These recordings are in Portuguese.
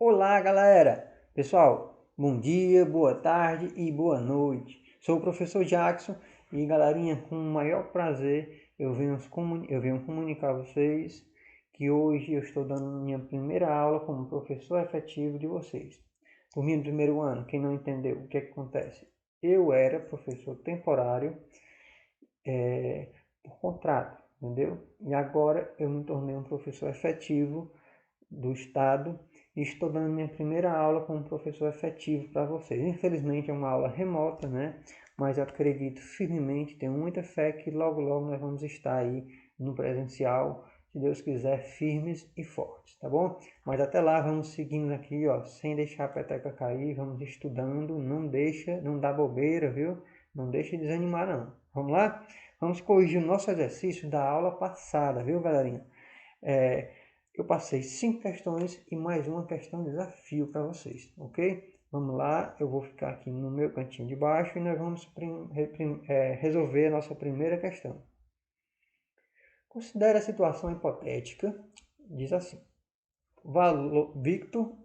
Olá, galera! Pessoal, bom dia, boa tarde e boa noite. Sou o professor Jackson e, galerinha, com o maior prazer eu venho comunicar a vocês que hoje eu estou dando minha primeira aula como professor efetivo de vocês. Por mim, no primeiro ano, quem não entendeu o que acontece? Eu era professor temporário por contrato, entendeu? E agora eu me tornei um professor efetivo do Estado e estou dando minha primeira aula como professor efetivo para vocês. Infelizmente é uma aula remota, né? Mas eu acredito firmemente, tenho muita fé que logo logo nós vamos estar aí no presencial, se Deus quiser, firmes e fortes, tá bom? Mas até lá vamos seguindo aqui, ó, sem deixar a peteca cair, vamos estudando, não dá bobeira, viu? Não deixa de desanimar não. Vamos lá? Vamos corrigir o nosso exercício da aula passada, viu, galerinha? Eu passei 5 questões e mais uma questão desafio para vocês, ok? Vamos lá, eu vou ficar aqui no meu cantinho de baixo e nós vamos resolver a nossa primeira questão. Considere a situação hipotética, diz assim: Victor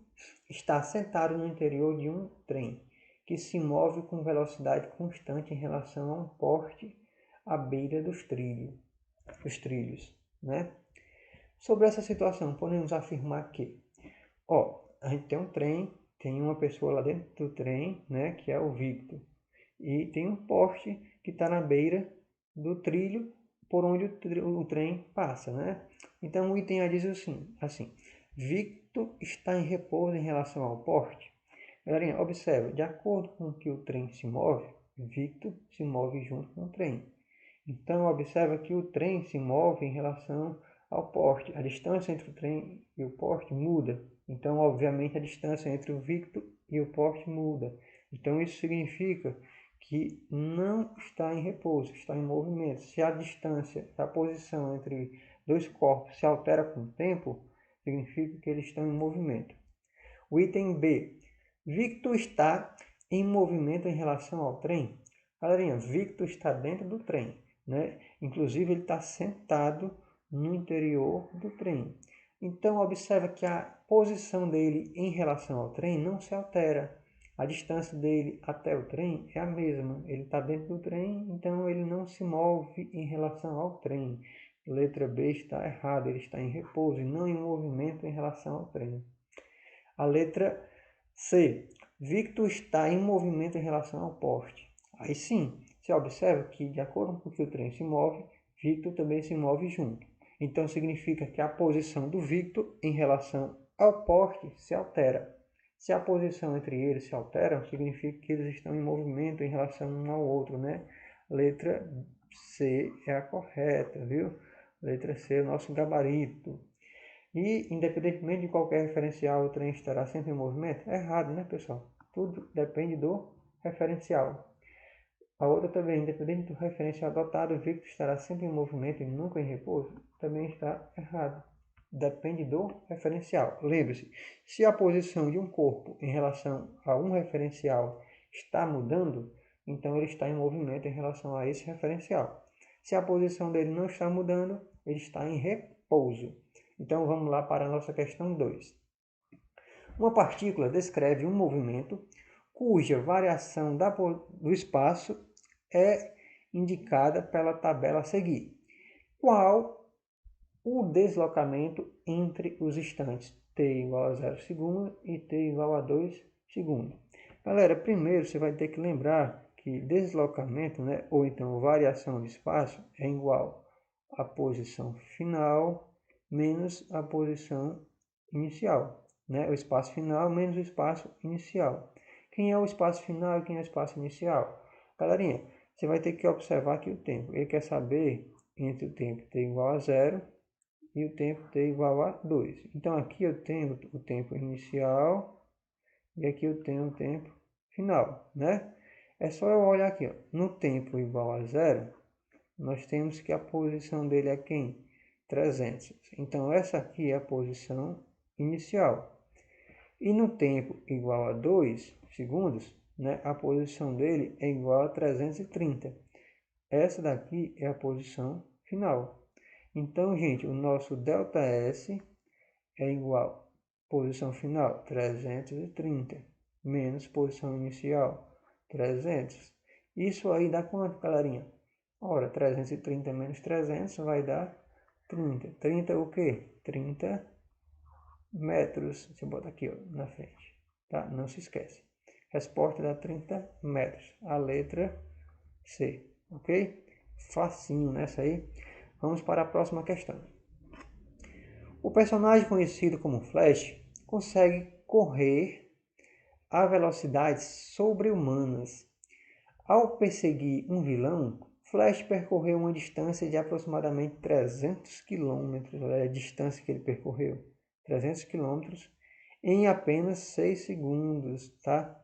está sentado no interior de um trem que se move com velocidade constante em relação a um poste à beira dos trilhos, né? Sobre essa situação, podemos afirmar que, a gente tem um trem, tem uma pessoa lá dentro do trem, né, que é o Victor, e tem um poste que está na beira do trilho por onde o trem passa, né? Então o item A diz assim: Victor está em repouso em relação ao poste. Galerinha, observe, de acordo com que o trem se move, Victor se move junto com o trem. Então, observa que o trem se move em relação ao poste. A distância entre o trem e o poste muda. Então, obviamente, a distância entre o Victor e o poste muda. Então, isso significa que não está em repouso, está em movimento. Se a distância, a posição entre dois corpos se altera com o tempo, significa que eles estão em movimento. O item B. Victor está em movimento em relação ao trem. Galerinha, Victor está dentro do trem, né? Inclusive, ele está sentado no interior do trem. Então, observa que a posição dele em relação ao trem não se altera. A distância dele até o trem é a mesma. Ele está dentro do trem, então ele não se move em relação ao trem. Letra B está errada, ele está em repouso e não em movimento em relação ao trem. A letra C. Victor está em movimento em relação ao poste. Aí sim, você observa que, de acordo com que o trem se move, Victor também se move junto. Então, significa que a posição do Victor em relação ao poste se altera. Se a posição entre eles se altera, significa que eles estão em movimento em relação um ao outro, né? Letra C é a correta, viu? Letra C é o nosso gabarito. E, independentemente de qualquer referencial, o trem estará sempre em movimento? É errado, né, pessoal? Tudo depende do referencial. A outra também, independente do referencial adotado, o Victor estará sempre em movimento e nunca em repouso? Também está errado. Depende do referencial. Lembre-se, se a posição de um corpo em relação a um referencial está mudando, então ele está em movimento em relação a esse referencial. Se a posição dele não está mudando, ele está em repouso. Então vamos lá para a nossa questão 2. Uma partícula descreve um movimento cuja variação do espaço é indicada pela tabela a seguir. Qual o deslocamento entre os instantes t igual a 0 segundo e t igual a 2 segundos? Galera, primeiro você vai ter que lembrar que deslocamento, né, ou então variação de espaço, é igual à posição final menos a posição inicial, né? O espaço final menos o espaço inicial. Quem é o espaço final e quem é o espaço inicial? Galerinha, você vai ter que observar aqui o tempo. Ele quer saber entre o tempo t igual a 0 e o tempo t igual a 2. Então aqui eu tenho o tempo inicial e aqui eu tenho o tempo final, né? É só eu olhar aqui, ó. No tempo igual a 0, nós temos que a posição dele é quem? 300. Então, essa aqui é a posição inicial. E no tempo igual a 2 segundos, né, a posição dele é igual a 330. Essa daqui é a posição final. Então, gente, o nosso ΔS é igual Posição final, 330. Menos posição inicial, 300. Isso aí dá quanto, galerinha? Ora, 330 menos 300 vai dar 30. 30 o quê? 30 metros. Deixa eu botar aqui ó, na frente. Tá? Não se esquece. Resposta dá 30 metros. A letra C. Ok? Facinho nessa aí. Vamos para a próxima questão. O personagem conhecido como Flash consegue correr a velocidades sobre-humanas. Ao perseguir um vilão, Flash percorreu uma distância de aproximadamente 300 km. Olha a distância que ele percorreu. 300 km em apenas 6 segundos, tá?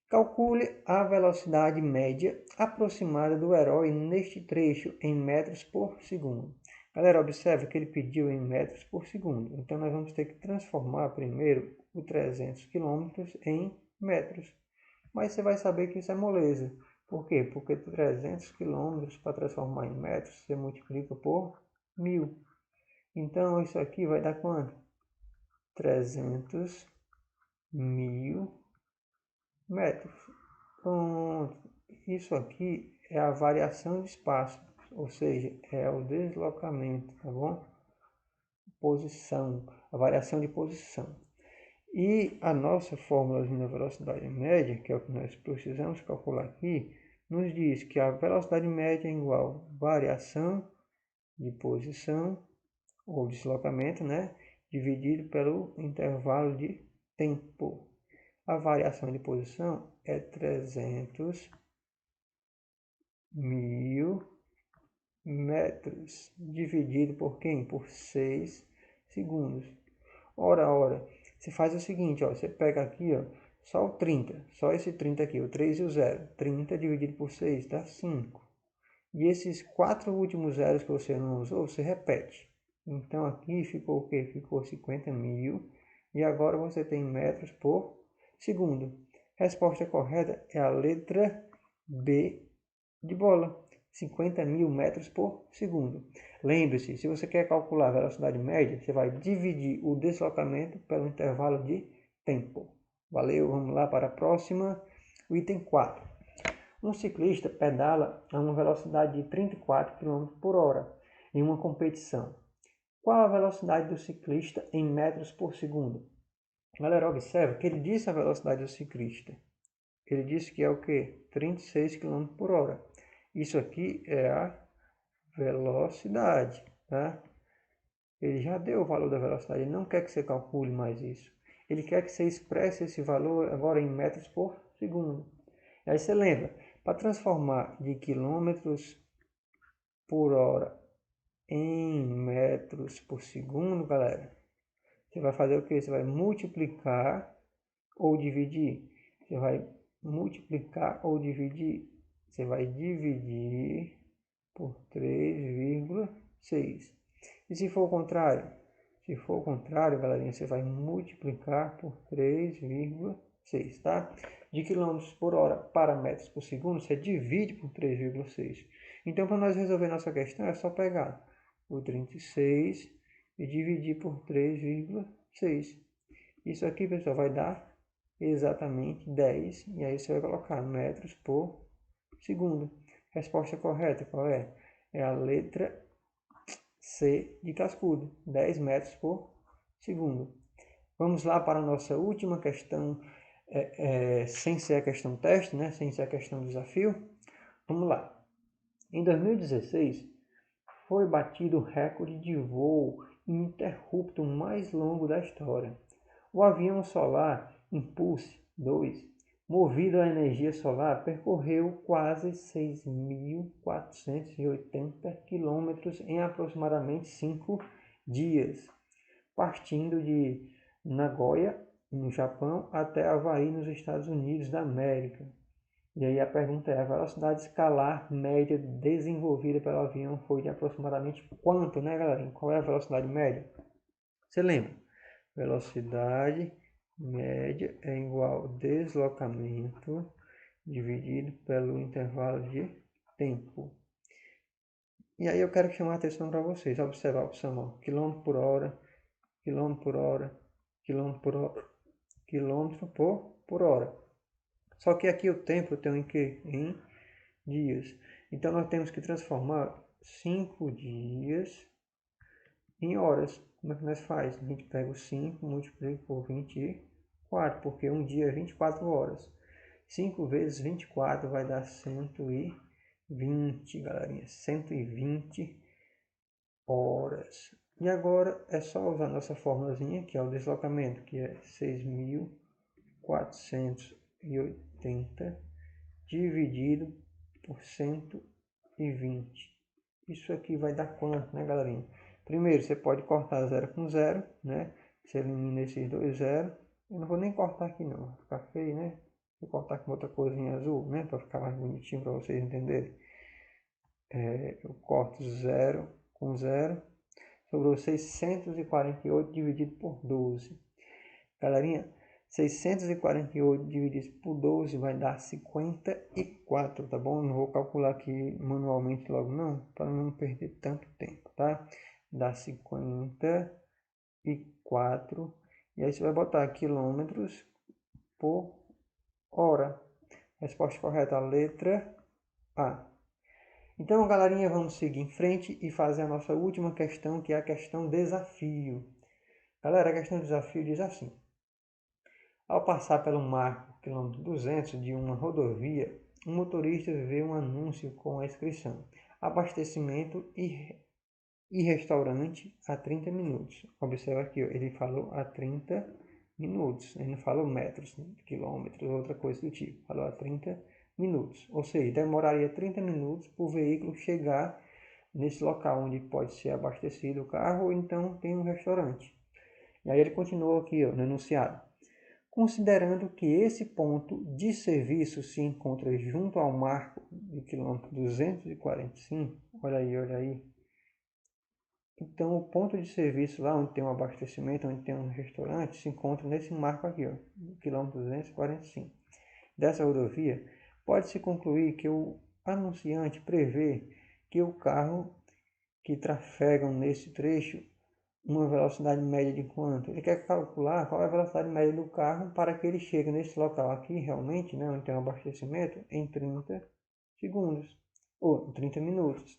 Calcule a velocidade média aproximada do herói neste trecho em metros por segundo. Galera, observe que ele pediu em metros por segundo. Então, nós vamos ter que transformar primeiro o 300 km em metros. Mas você vai saber que isso é moleza. Por quê? Porque 300 km para transformar em metros, você multiplica por 1000. Então, isso aqui vai dar quanto? 300 mil metros. Pronto. Isso aqui é a variação de espaço, ou seja, é o deslocamento, tá bom? Posição, a variação de posição. E a nossa fórmula de velocidade média, que é o que nós precisamos calcular aqui, nos diz que a velocidade média é igual a variação de posição ou deslocamento, né, dividido pelo intervalo de tempo. A variação de posição é 300 mil metros, dividido por quem? Por 6 segundos. Ora, você faz o seguinte, ó, você pega aqui, ó, só o 30, só esse 30 aqui, o 3 e o 0. 30 dividido por 6 dá 5. E esses 4 últimos zeros que você não usou, você repete. Então aqui ficou o quê? Ficou 50 mil. E agora você tem metros por segundo. Resposta correta é a letra B de bola. 50 mil metros por segundo. Lembre-se, se você quer calcular a velocidade média, você vai dividir o deslocamento pelo intervalo de tempo. Valeu, vamos lá para a próxima. O item 4. Um ciclista pedala a uma velocidade de 34 km por hora em uma competição. Qual a velocidade do ciclista em metros por segundo? Galera, observa que ele disse a velocidade do ciclista. Ele disse que é o quê? 36 km por hora. Isso aqui é a velocidade, tá? Ele já deu o valor da velocidade, ele não quer que você calcule mais isso. Ele quer que você expresse esse valor agora em metros por segundo. Aí você lembra, para transformar de quilômetros por hora em metros por segundo, galera, você vai fazer o que? Você vai multiplicar ou dividir. Você vai multiplicar ou dividir. Você vai dividir por 3,6. E se for o contrário? Se for o contrário, galerinha, você vai multiplicar por 3,6, tá? De quilômetros por hora para metros por segundo, você divide por 3,6. Então, para nós resolver nossa questão, é só pegar o 36 e dividir por 3,6. Isso aqui, pessoal, vai dar exatamente 10. E aí você vai colocar metros por segundo. Resposta correta, qual é? É a letra C de cascudo, 10 metros por segundo. Vamos lá para a nossa última questão, sem ser a questão teste, né? Sem ser a questão desafio. Vamos lá. Em 2016, foi batido o recorde de voo ininterrupto mais longo da história. O avião solar Impulse 2, movido à energia solar, percorreu quase 6.480 quilômetros em aproximadamente 5 dias, partindo de Nagoya, no Japão, até Havaí, nos Estados Unidos da América. E aí a pergunta é, a velocidade escalar média desenvolvida pelo avião foi de aproximadamente quanto, né, galera? Qual é a velocidade média? Você lembra? Velocidade média é igual ao deslocamento dividido pelo intervalo de tempo. E aí eu quero chamar a atenção para vocês. Observar a opção, ó, quilômetro por hora, quilômetro por hora. Só que aqui o tempo eu tenho em que? Em dias. Então nós temos que transformar 5 dias em horas. Como é que nós faz? A gente pega o 5, multiplica por 24, porque um dia é 24 horas. 5 vezes 24 vai dar 120, galerinha. 120 horas. E agora é só usar nossa formulazinha, que é o deslocamento, que é 6.480 dividido por 120. Isso aqui vai dar quanto, né, galerinha? Primeiro, você pode cortar 0 com 0, né? Você elimina esses dois zeros. Eu não vou nem cortar aqui não, vai ficar feio, né? Vou cortar com outra corzinha azul, né? Para ficar mais bonitinho para vocês entenderem. Eu corto 0 com 0. Sobrou 648 dividido por 12. Galerinha, 648 dividido por 12 vai dar 54, tá bom? Não vou calcular aqui manualmente logo não, para não perder tanto tempo, tá? Dá 54. E aí você vai botar quilômetros por hora. Resposta correta, a letra A. Então, galerinha, vamos seguir em frente e fazer a nossa última questão, que é a questão desafio. Galera, a questão desafio diz assim: ao passar pelo marco quilômetro 200 de uma rodovia, um motorista vê um anúncio com a inscrição abastecimento e restaurante a 30 minutos. Observa aqui, ele falou a 30 minutos, ele não falou metros, quilômetros, outra coisa do tipo, falou a 30 minutos. Ou seja, demoraria 30 minutos para o veículo chegar nesse local onde pode ser abastecido o carro ou então tem um restaurante. E aí ele continuou aqui no enunciado. Considerando que esse ponto de serviço se encontra junto ao marco do quilômetro 245, olha aí. Então, o ponto de serviço lá onde tem um abastecimento, onde tem um restaurante, se encontra nesse marco aqui, no quilômetro 245. Dessa rodovia, pode-se concluir que o anunciante prevê que o carro que trafegam nesse trecho uma velocidade média de quanto? Ele quer calcular qual é a velocidade média do carro para que ele chegue nesse local aqui, realmente, né, onde tem um abastecimento, em 30 segundos, ou 30 minutos.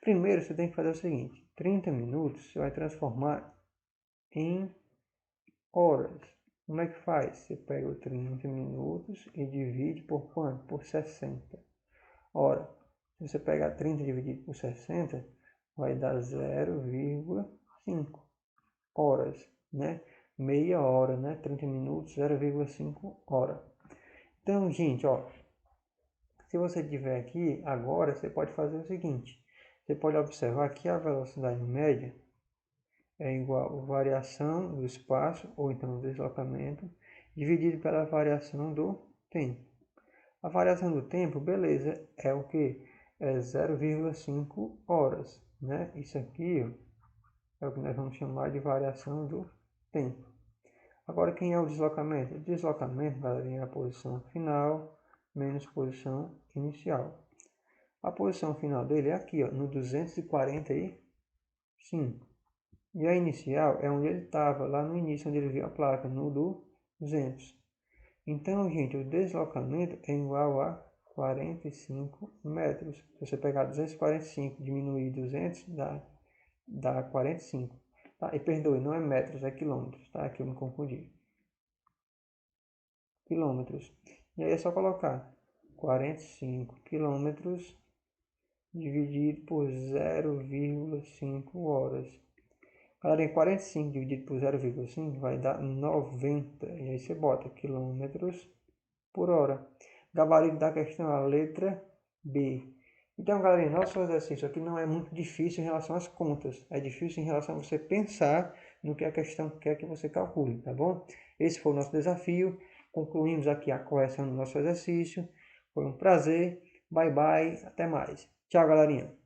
Primeiro, você tem que fazer o seguinte: 30 minutos você vai transformar em horas. Como é que faz? Você pega os 30 minutos e divide por quanto? Por 60. Ora, se você pegar 30 dividido por 60, vai dar 0,5 horas, né? Meia hora, né? 30 minutos, 0,5 hora. Então, gente, ó, se você tiver aqui agora, você pode fazer o seguinte: você pode observar que a velocidade média é igual a variação do espaço, ou então o deslocamento, dividido pela variação do tempo. A variação do tempo, beleza, é o que? É 0,5 horas, né? Isso aqui é o que nós vamos chamar de variação do tempo. Agora, quem é o deslocamento? O deslocamento, galerinha, é a posição final menos posição inicial. A posição final dele é aqui, ó, no 245. E a inicial é onde ele estava, lá no início, onde ele viu a placa, no 200. Então, gente, o deslocamento é igual a 45 metros. Se você pegar 245 e diminuir 200, dá 45. Tá? E perdoe, não é metros, é quilômetros, tá? Aqui eu me confundi. Quilômetros. E aí é só colocar 45 quilômetros dividido por 0,5 horas. Galera, em 45 dividido por 0,5 vai dar 90. E aí você bota quilômetros por hora. Gabarito da questão, a letra B. Então, galera, nosso exercício aqui não é muito difícil em relação às contas. É difícil em relação a você pensar no que a questão quer que você calcule, tá bom? Esse foi o nosso desafio. Concluímos aqui a correção do nosso exercício. Foi um prazer. Bye, bye. Até mais. Tchau, galerinha.